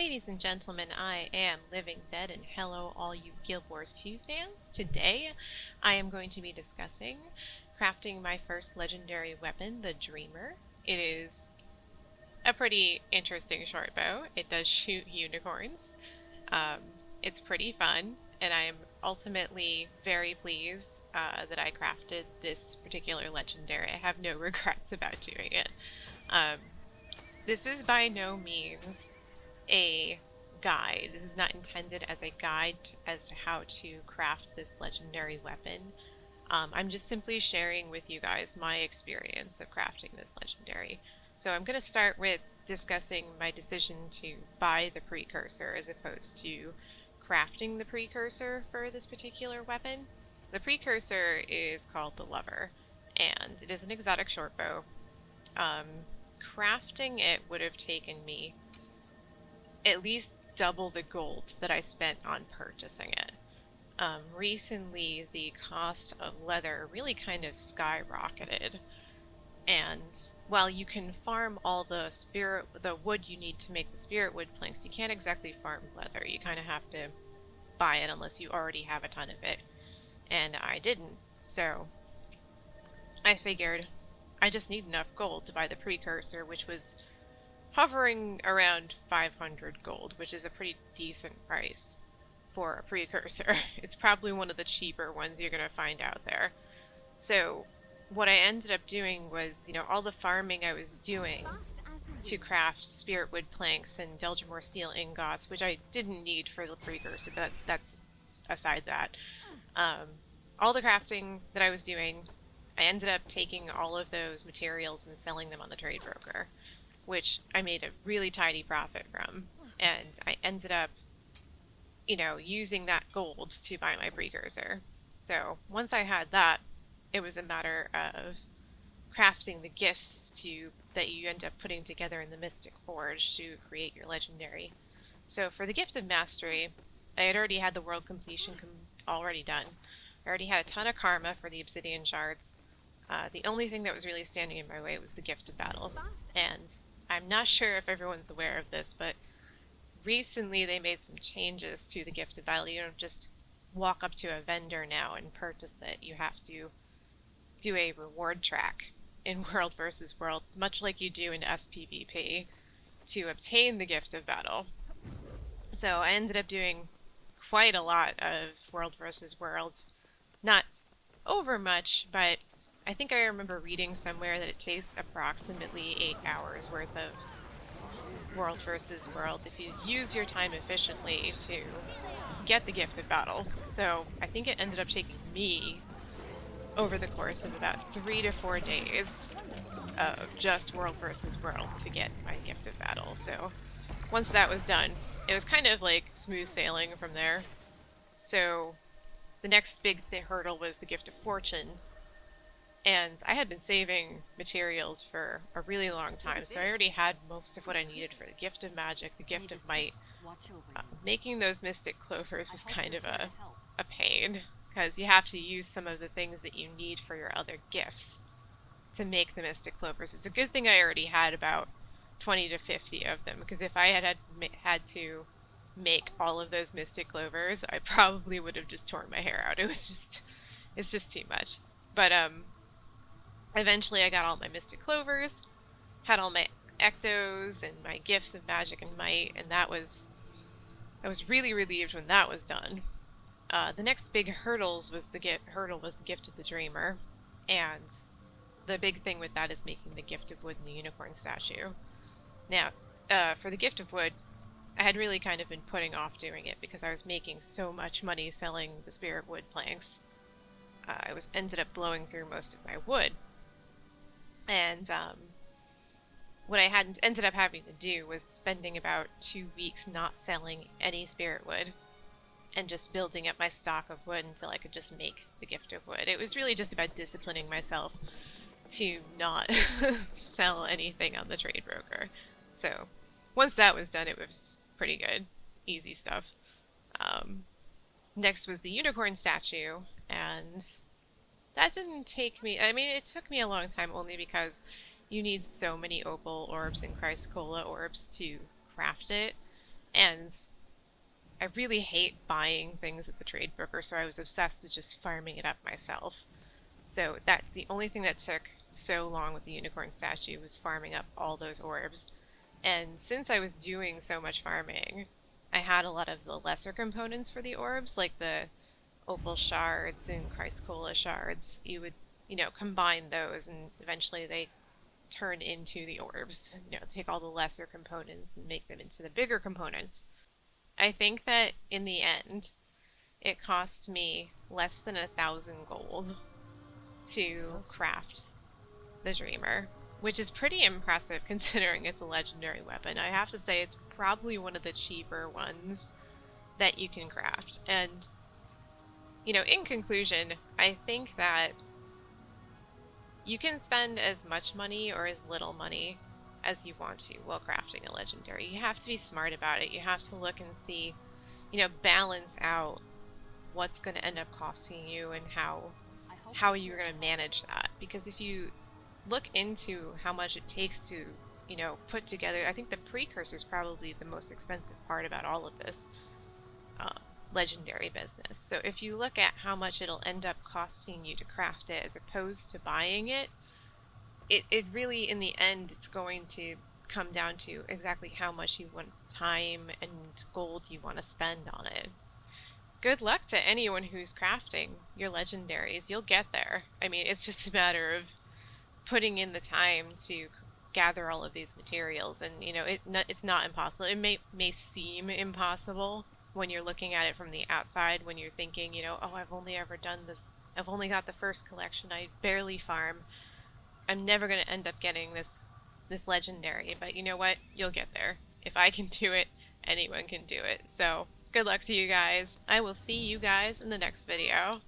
Ladies and gentlemen, I am Living Dead, and hello all you Guild Wars 2 fans. Today, I am going to be discussing crafting my first legendary weapon, the Dreamer. It is a pretty interesting short bow. It does shoot unicorns. It's pretty fun, and I am ultimately very pleased that I crafted this particular legendary. I have no regrets about doing it. This is by no means a guide. This is not intended as a guide as to how to craft this legendary weapon. I'm just simply sharing with you guys my experience of crafting this legendary. So I'm going to start with discussing my decision to buy the Precursor as opposed to crafting the Precursor for this particular weapon. The Precursor is called the Lover, and it is an exotic shortbow. Crafting it would have taken me at least double the gold that I spent on purchasing it. Recently, the cost of leather really kind of skyrocketed, and while you can farm all the wood you need to make the spirit wood planks, you can't exactly farm leather. You kind of have to buy it unless you already have a ton of it, and I didn't, so I figured I just need enough gold to buy the Precursor, which was hovering around 500 gold, which is a pretty decent price for a Precursor. It's probably one of the cheaper ones you're going to find out there. So what I ended up doing was, all the farming I was doing to craft spirit wood planks and Delgamore steel ingots, which I didn't need for the Precursor, but that's aside that. All the crafting that I was doing, I ended up taking all of those materials and selling them on the trade broker, which I made a really tidy profit from, and I ended up, using that gold to buy my Precursor. So once I had that, it was a matter of crafting the gifts that you end up putting together in the Mystic Forge to create your legendary. So for the Gift of Mastery, I had already had the world completion already done. I already had a ton of karma for the obsidian shards. The only thing that was really standing in my way was the Gift of Battle, and I'm not sure if everyone's aware of this, but recently they made some changes to the Gift of Battle. You don't just walk up to a vendor now and purchase it. You have to do a reward track in World vs. World, much like you do in SPVP, to obtain the Gift of Battle. So I ended up doing quite a lot of World vs. World. Not over much, but I think I remember reading somewhere that it takes approximately 8 hours worth of World vs. World if you use your time efficiently to get the Gift of Battle. So I think it ended up taking me over the course of about 3 to 4 days of just World vs. World to get my Gift of Battle. So once that was done, it was kind of like smooth sailing from there. So the next big hurdle was the Gift of Fortune. And I had been saving materials for a really long time, so I already had most of what I needed for the Gift of Magic, the Gift of Might. Making those Mystic Clovers was kind of a pain, because you have to use some of the things that you need for your other gifts to make the Mystic Clovers. It's a good thing I already had about 20 to 50 of them, because if I had to make all of those Mystic Clovers, I probably would have just torn my hair out. It's just too much. But eventually I got all my Mystic Clovers, had all my Ectos and my Gifts of Magic and Might, and I was really relieved when that was done. The next big hurdle was the Gift of the Dreamer, and the big thing with that is making the Gift of Wood and the Unicorn statue. Now, for the Gift of Wood, I had really kind of been putting off doing it because I was making so much money selling the spirit wood planks. I ended up blowing through most of my wood. And what I ended up having to do was spending about 2 weeks not selling any spirit wood and just building up my stock of wood until I could just make the Gift of Wood. It was really just about disciplining myself to not sell anything on the trade broker. So once that was done, it was pretty good. Easy stuff. Next was the unicorn statue, and that didn't take me, it took me a long time only because you need so many opal orbs and chrysocolla orbs to craft it. And I really hate buying things at the trade broker, so I was obsessed with just farming it up myself. So that's the only thing that took so long with the unicorn statue, was farming up all those orbs. And since I was doing so much farming, I had a lot of the lesser components for the orbs, like the opal shards and chrysocolla shards. You would, combine those, and eventually they turn into the orbs. Take all the lesser components and make them into the bigger components. I think that in the end, it cost me less than 1,000 gold to craft the Dreamer, which is pretty impressive considering it's a legendary weapon. I have to say it's probably one of the cheaper ones that you can craft. And, in conclusion, I think that you can spend as much money or as little money as you want to while crafting a legendary. You have to be smart about it. You have to look and see, balance out what's going to end up costing you and how you're going to manage that. Because if you look into how much it takes to, put together, I think the Precursor is probably the most expensive part about all of this legendary business. So if you look at how much it'll end up costing you to craft it as opposed to buying it, it really, in the end, it's going to come down to exactly how much you want time and gold you want to spend on it. Good luck to anyone who's crafting your legendaries. You'll get there. I mean, it's just a matter of putting in the time to gather all of these materials, and it's not impossible. It may seem impossible when you're looking at it from the outside, when you're thinking, oh, I've only got the first collection, I barely farm, I'm never going to end up getting this legendary. But you know what? You'll get there. If I can do it, anyone can do it. So good luck to you guys. I will see you guys in the next video.